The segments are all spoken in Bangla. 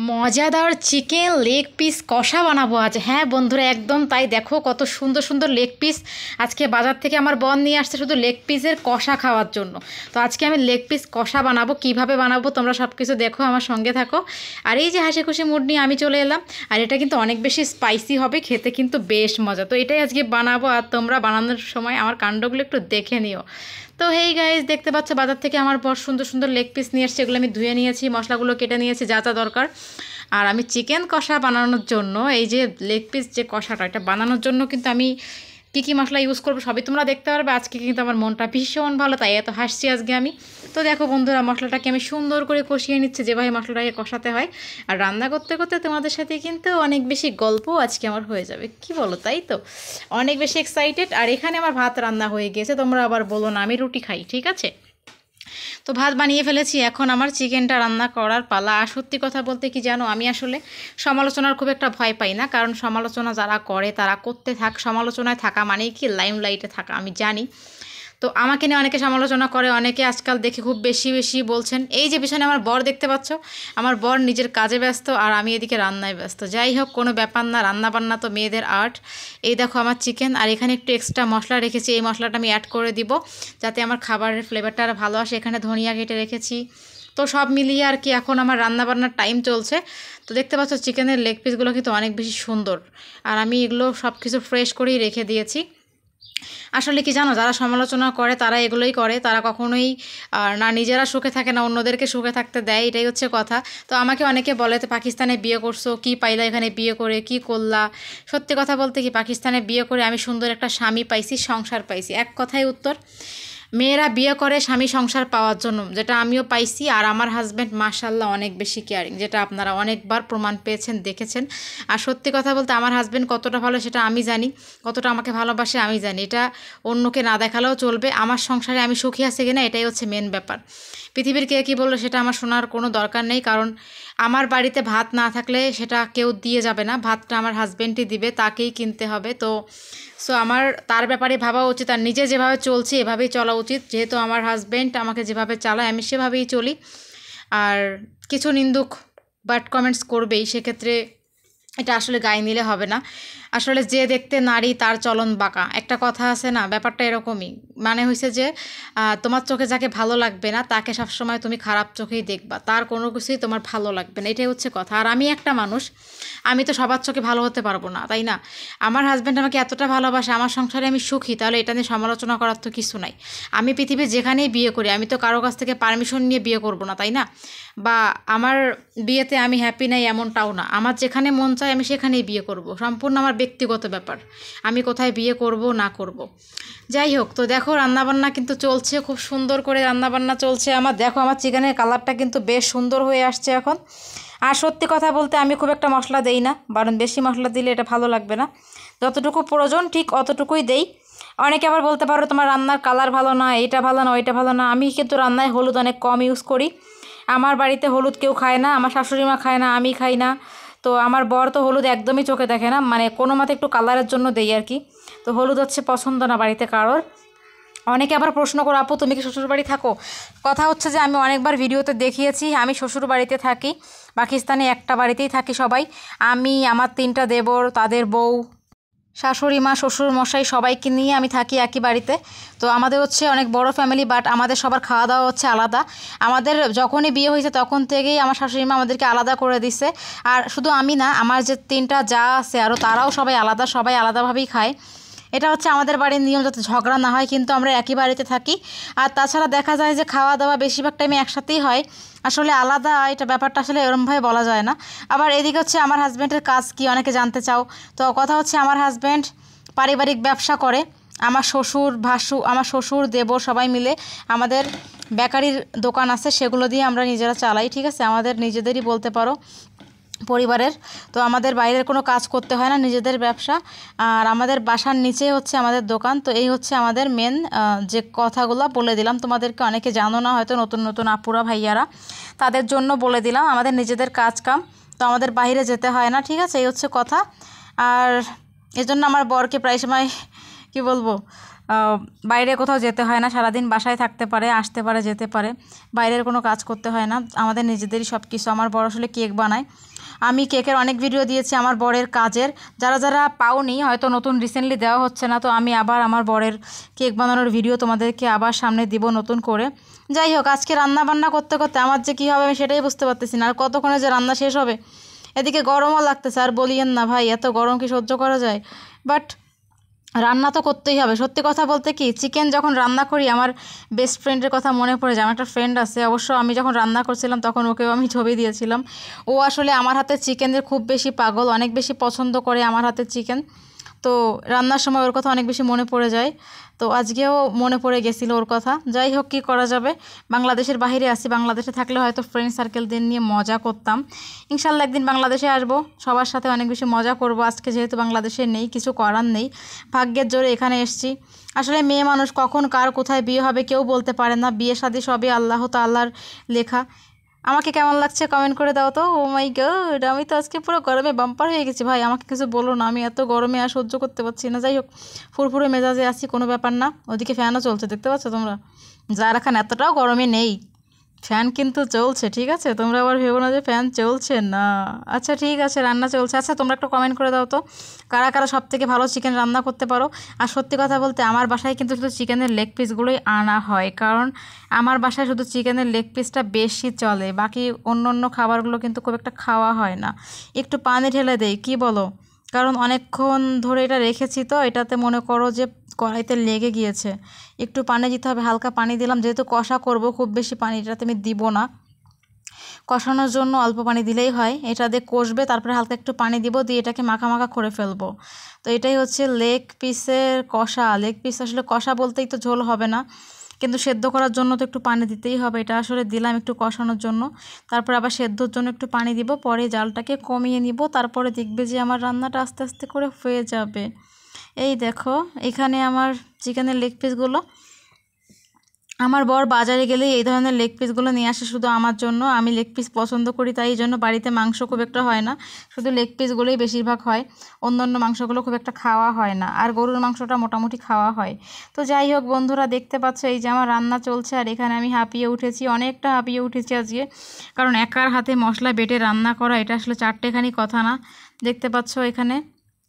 মজাদার চিকেন লেগ পিস কষা বানাবো আজ। হ্যাঁ বন্ধুরা, একদম তাই। দেখো কত সুন্দর সুন্দর লেগ পিস আজকে বাজার থেকে আমার বোন নিয়ে আসছে শুধু লেগ পিসের কষা খাওয়ার জন্য। তো আজকে আমি লেগ পিস কষা বানাবো। কিভাবে বানাবো তোমরা সব কিছু দেখো, আমার সঙ্গে থাকো। আর এই যে হাসি খুশি মুড নিয়ে আমি চলে এলাম। আর এটা কিন্তু অনেক বেশি স্পাইসি হবে, খেতে কিন্তু বেশ মজা। তো এটাই আজকে বানাবো, আর তোমরা বানানোর সময় আমার কাণ্ডগুলো একটু দেখে নিও। তো হেই গাইজ, দেখতে পাচ্ছ বাজার থেকে আমার বড় সুন্দর সুন্দর লেগ পিস নিয়ে এসছে। এগুলো আমি ধুয়ে নিয়েছি, মশলাগুলো কেটে নিয়েছি যা যা দরকার। আর আমি চিকেন কষা বানানোর জন্য এই যে লেগ পিস যে কষাটা, এটা বানানোর জন্য কিন্তু আমি কী কী মশলা ইউজ করবো সবই তোমরা দেখতে পারবে। আজকে কিন্তু আমার মনটা ভীষণ ভালো, তাই এত হাসছি আজকে আমি। তো দেখো বন্ধুরা, মশলাটাকে আমি সুন্দর করে কষিয়ে নিচ্ছি, যেভাবে মশলাটাকে কষাতে হয়। আর রান্না করতে করতে তোমাদের সাথে কিন্তু অনেক বেশি গল্প আজকে আমার হয়ে যাবে, কি বলো? তাই তো অনেক বেশি এক্সাইটেড। আর এখানে আমার ভাত রান্না হয়ে গেছে, তোমরা আবার বলো না আমি রুটি খাই, ঠিক আছে? তো ভাত বানিয়ে ফেলেছি, এখন আমার চিকেনটা রান্না করার পালা। আর সত্যি কথা বলতে কি জানো, আমি আসলে সমালোচনার খুব একটা ভয় পাই না, কারণ সমালোচনা যারা করে তারা করতে থাক। সমালোচনায় থাকা মানেই কি লাইমলাইটে থাকা, আমি জানি। তো আমাকে নিয়ে অনেকে সমালোচনা করে, অনেকে আজকাল দেখে খুব বেশি বেশি বলছেন। এই যে পিছনে আমার বর দেখতে পাচ্ছ, আমার বর নিজের কাজে ব্যস্ত আর আমি এদিকে রান্নায় ব্যস্ত। যাই হোক, কোনো ব্যাপার না, রান্না বান্না তো মেয়েদের আর্ট। এই দেখো আমার চিকেন, আর এখানে একটু এক্সট্রা মশলা রেখেছি, এই মশলাটা আমি অ্যাড করে দিব যাতে আমার খাবারের ফ্লেভারটা আর ভালো আসে। এখানে ধনিয়া কেটে রেখেছি। তো সব মিলিয়ে আর কি এখন আমার রান্না বান্নার টাইম চলছে। তো দেখতে পাচ্ছ চিকেনের লেগ পিসগুলো কিন্তু অনেক বেশি সুন্দর, আর আমি এগুলো সব কিছু ফ্রেশ করেই রেখে দিয়েছি। আসলে কি জানো, যারা সমালোচনা করে তারা এগুলোই করে, তারা কখনোই না নিজেরা সুখে থাকে না অন্যদেরকে সুখে থাকতে দেয়, এটাই হচ্ছে কথা। তো আমাকে অনেকে বলে তো পাকিস্তানে বিয়ে করছো, কি পাইলা এখানে বিয়ে করে, কি করলা? সত্যি কথা বলতে কি, পাকিস্তানে বিয়ে করে আমি সুন্দর একটা স্বামী পাইছি, সংসার পাইছি। এক কথায় উত্তর, মেয়েরা বিয়ে করে স্বামী সংসার পাওয়ার জন্য, যেটা আমিও পাইছি। আর আমার হাজব্যান্ড মাশাল্লাহ অনেক বেশি কেয়ারিং, যেটা আপনারা অনেকবার প্রমাণ পেয়েছেন, দেখেছেন। আর সত্যি কথা বলতে আমার হাজব্যান্ড কতটা ভালো সেটা আমি জানি, কতটা আমাকে ভালোবাসে আমি জানি। এটা অন্যকে না দেখালেও চলবে। আমার সংসারে আমি সুখী আছি কিনা এটাই হচ্ছে মেন ব্যাপার। পৃথিবীর কে কী বললো সেটা আমার শোনার কোনো দরকার নেই, কারণ আমার বাড়িতে ভাত না থাকলে সেটা কেউ দিয়ে যাবে না, ভাতটা আমার হাজব্যান্ডই দিবে, তাকেই কিনতে হবে। তো আমার তার ব্যাপারে ভাবা উচিত, আর নিজে যেভাবে চলছি এভাবেই চলা উচিত। যেহেতু আমার হাজব্যান্ড আমাকে যেভাবে চালায় আমি সেভাবেই চলি। আর কিছু নিন্দুক ব্যাড কমেন্টস করবেই, সেক্ষেত্রে এটা আসলে গায়ে নিলে হবে না। আসলে যে দেখতে নারী তার চলন বাঁকা, একটা কথা আছে না, ব্যাপারটা এরকমই। মানে হয়েছে যে তোমার চোখে যাকে ভালো লাগবে না তাকে সবসময় তুমি খারাপ চোখেই দেখবা, তার কোনো কিছুই তোমার ভালো লাগবে না, এটাই হচ্ছে কথা। আর আমি একটা মানুষ, আমি তো সবার চোখে ভালো হতে পারবো না, তাই না? আমার হাজব্যান্ড আমাকে এতটা ভালোবাসে, আমার সংসারে আমি সুখী, তাহলে এটা নিয়ে সমালোচনা করার তো কিছু নাই। আমি পৃথিবীর যেখানেই বিয়ে করি, আমি তো কারো কাছ থেকে পারমিশন নিয়ে বিয়ে করব না, তাই না? বা আমার বিয়েতে আমি হ্যাপি নাই এমনটাও না। আমার যেখানে মন চায় আমি সেখানেই বিয়ে করব, সম্পূর্ণ আমার ব্যক্তিগত ব্যাপার, আমি কোথায় বিয়ে করব না করব। যাই হোক, তো দেখো রান্নাবান্না কিন্তু চলছে, খুব সুন্দর করে রান্নাবান্না চলছে আমার। দেখো আমার চিকেনের কালারটা কিন্তু বেশ সুন্দর হয়ে আসছে এখন। আর সত্যি কথা বলতে আমি খুব একটা মশলা দেই না, কারণ বেশি মশলা দিলে এটা ভালো লাগবে না। যতটুকু প্রয়োজন ঠিক অতটুকুই দেই। অনেকে আবার বলতে পারো তোমার রান্নার কালার ভালো না, এটা ভালো না, ওইটা ভালো না। আমি কিন্তু রান্নায় হলুদ অনেক কম ইউজ করি। আমার বাড়িতে হলুদ কেউ খায় না, আমার শাশুড়ি মা খায় না, আমি খাই না। তো আমার বর তো হলুদ একদমই চোখে দেখে না, মানে কোনো মতে একটু কালারের জন্য দেই আর কি। তো হলুদ হচ্ছে পছন্দ না বাড়িতে কারোর। অনেকে আবার প্রশ্ন করো, আপু তুমি কি শ্বশুরবাড়ি থাকো? কথা হচ্ছে যে আমি অনেকবার ভিডিওতে দেখিয়েছি আমি শ্বশুর বাড়িতে থাকি, পাকিস্তানে একটা বাড়িতেই থাকি সবাই। আমি, আমার 3টা দেবর, তাদের বউ, শাশুড়ি মা, শ্বশুর মশাই সবাইকে নিয়ে আমি থাকি একই বাড়িতে। তো আমাদের হচ্ছে অনেক বড় ফ্যামিলি, বাট আমাদের সবার খাওয়া দাওয়া হচ্ছে আলাদা। আমাদের যখনই বিয়ে হয়েছে তখন থেকেই আমার শাশুড়ি মা আমাদেরকে আলাদা করে দিছে। আর শুধু আমি না, আমার যে 3টা যা আছে আরও তারাও সবাই আলাদা, সবাই আলাদাভাবেই খায়। এটা হচ্ছে আমাদের বাড়ির নিয়ম, যাতে ঝগড়া না হয়, কিন্তু আমরা একই বাড়িতে থাকি। আর তাছাড়া দেখা যায় যে খাওয়া দাওয়া বেশিরভাগ টাইমে একসাথেই হয়। আসলে আলাদা এটা ব্যাপারটা আসলে এরমভাবে বলা যায় না। আবার এদিকে হচ্ছে আমার হাজব্যান্ডের কাজ কি অনেকে জানতে চাও। তো কথা হচ্ছে আমার হাজব্যান্ড পারিবারিক ব্যবসা করে। আমার শ্বশুর দেবর সবাই মিলে আমাদের বেকারির দোকান আছে, সেগুলো দিয়ে আমরা নিজেরা চালাই, ঠিক আছে? আমাদের নিজেদেরই বলতে পারো পরিবারের। তো আমাদের বাইরের কোনো কাজ করতে হয় না, নিজেদের ব্যবসা। আর আমাদের বাসার নিচে হচ্ছে আমাদের দোকান। তো এই হচ্ছে আমাদের মেন যে কথাগুলো বলে দিলাম তোমাদেরকে, অনেকে জানো না হয়তো, নতুন নতুন আপুরা ভাইয়ারা, তাদের জন্য বলে দিলাম আমাদের নিজেদের কাজ কাম, তো আমাদের বাইরে যেতে হয় না, ঠিক আছে? এই হচ্ছে কথা। আর এজন্য আমার বরকে প্রায় সময় কি বলবো, বাইরে কোথাও যেতে হয় না, সারাদিন বাসায় থাকতে পারে, আসতে পারে, যেতে পারে, বাইরের কোনো কাজ করতে হয় না, আমাদের নিজেদেরই সব কিছু। আমার বড় আসলে কেক বানায়, আমি কেকের অনেক ভিডিও দিয়েছি আমার বরের কাজের, যারা যারা পাওনি হয়তো নতুন রিসেন্টলি দেওয়া হচ্ছে না, তো আমি আবার আমার বরের কেক বানানোর ভিডিও তোমাদেরকে আবার সামনে দিব নতুন করে। যাই হোক, আজকে রান্না বান্না করতে করতে আমার যে কী হবে আমি সেটাই বুঝতে পারতেছি না, আর কতক্ষণে যে রান্না শেষ হবে। এদিকে গরমও লাগতেছে, আর বলিয়েন না ভাই, এত গরম কি সহ্য করা যায়? বাট রান্না তো করতেই হবে। সত্যি কথা বলতে কি, চিকেন যখন রান্না করি আমার বেস্ট ফ্রেন্ডের কথা মনে পড়ে যায়। আমার একটা ফ্রেন্ড আছে, অবশ্য আমি যখন রান্না করছিলাম তখন ওকেও আমি ছবি দিয়েছিলাম। ও আসলে আমার হাতে চিকেনের খুব বেশি পাগল, অনেক বেশি পছন্দ করে আমার হাতের চিকেন। তো রান্নার সময় ওর কথা অনেক বেশি মনে পড়ে যায়, তো আজকেও মনে পড়ে গেছিলো ওর কথা। যাই হোক, কী করা যাবে, বাংলাদেশের বাইরে আসি, বাংলাদেশে থাকলে হয়তো ফ্রেন্ড সার্কেলদের নিয়ে মজা করতাম। ইনশাল্লাহ একদিন বাংলাদেশে আসবো, সবার সাথে অনেক বেশি মজা করব। আজকে যেহেতু বাংলাদেশে নেই, কিছু করার নেই, ভাগ্যের জোরে এখানে এসেছি। আসলে মেয়ে মানুষ কখন কার কোথায় বিয়ে হবে কেউ বলতে পারে না, বিয়ে শাদী সবই আল্লাহ তাআলার লেখা। আমাকে কেমন লাগছে কমেন্ট করে দাও তো। ও মাই গড, আমি তো আজকে পুরো গরমে বাম্পার হয়ে গেছি ভাই, আমাকে কিছু বলো না, আমি এত গরমে আর সহ্য করতে পারছি না। যাই হোক, ফুরফুরে মেজাজে আছি, কোনো ব্যাপার না। ওদিকে ফ্যানও চলছে, দেখতে পাচ্ছ তোমরা? যার এখন এতটাও গরমে নেই, ফ্যান কিন্তু চলছে, ঠিক আছে? তোমরা আবার ভেবো না যে ফ্যান চলছে না। আচ্ছা ঠিক আছে, রান্না চলছে। আচ্ছা তোমরা একটা কমেন্ট করে দাও তো, কারা কারা সব থেকে ভালো চিকেন রান্না করতে পারো। আর সত্যি কথা বলতে আমার বাসায় কিন্তু শুধু চিকেনের লেগ পিসগুলোই আনা হয়, কারণ আমার বাসায় শুধু চিকেনের লেগ পিসটা বেশি চলে, বাকি অন্য অন্য খাবারগুলো কিন্তু খুব একটা খাওয়া হয় না। একটু পানি ঢেলে দেই, কি বলো? কারণ অনেকক্ষণ ধরে এটা রেখেছি, তো এটাতে মনে করো যে কড়াইতে লেগে গিয়েছে। একটু পানি দিতে হবে, হালকা পানি দিলাম, যেহেতু কষা করব খুব বেশি পানি এটাতে আমি দিব না, কষানোর জন্য অল্প পানি দিলেই হয়। এটা দিয়ে কষবে, তারপরে হালকা একটু পানি দিব, দিয়ে এটাকে মাখা মাখা করে ফেলবো। তো এটাই হচ্ছে লেগ পিসের কষা। লেগ পিস আসলে কষা বলতেই তো ঝোল হবে না, কিন্তু সেদ্ধ করার জন্য তো একটু পানি দিতেই হবে। এটা আসলে দিলাম একটু কষানোর জন্য, তারপর আবার সেদ্ধর জন্য একটু পানি দিব, পরে জালটাকে কমিয়ে নিব, তারপরে দেখবে যে আমার রান্নাটা আস্তে আস্তে করে হয়ে যাবে। এই দেখো, এখানে আমার চিকেনের লেগ পিসগুলো, আমার বর বাজারে গেলে এই ধরনের লেগ পিসগুলো নিয়ে আসে শুধু আমার জন্য। আমি লেগ পিস পছন্দ করি, তাই এই জন্য বাড়িতে মাংস খুব একটা হয় না, শুধু লেগ পিসগুলোই বেশিরভাগ হয়। অন্য অন্য মাংসগুলো খুব একটা খাওয়া হয় না, আর গরুর মাংসটা মোটামুটি খাওয়া হয়। তো যাই হোক বন্ধুরা, দেখতে পাচ্ছ এই যে আমার রান্না চলছে, আর এখানে আমি হাঁপিয়ে উঠেছি, অনেকটা হাঁপিয়ে উঠেছি আজকে, কারণ একার হাতে মশলা বেটে রান্না করা এটা আসলে চারটেখানি কথা না, দেখতে পাচ্ছ এখানে।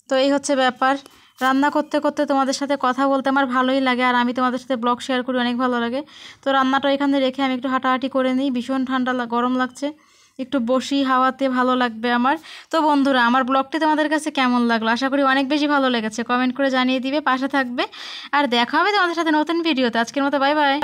তো এই হচ্ছে ব্যাপার, রান্না করতে করতে তোমাদের সাথে কথা বলতে আমার ভালোই লাগে, আর আমি তোমাদের সাথে ব্লগ শেয়ার করি, অনেক ভালো লাগে। তো রান্নাটা এখানে রেখে আমি একটু হাঁটাহাঁটি করে নিই, ভীষণ ঠান্ডা গরম লাগছে, একটু বসি, হাওয়াতে ভালো লাগবে আমার। তো বন্ধুরা, আমার ব্লগটি তোমাদের কাছে কেমন লাগলো? আশা করি অনেক বেশি ভালো লেগেছে, কমেন্ট করে জানিয়ে দিবে, পাশে থাকবে, আর দেখা হবে তোমাদের সাথে নতুন ভিডিওতে। আজকের মতো বাই বাই।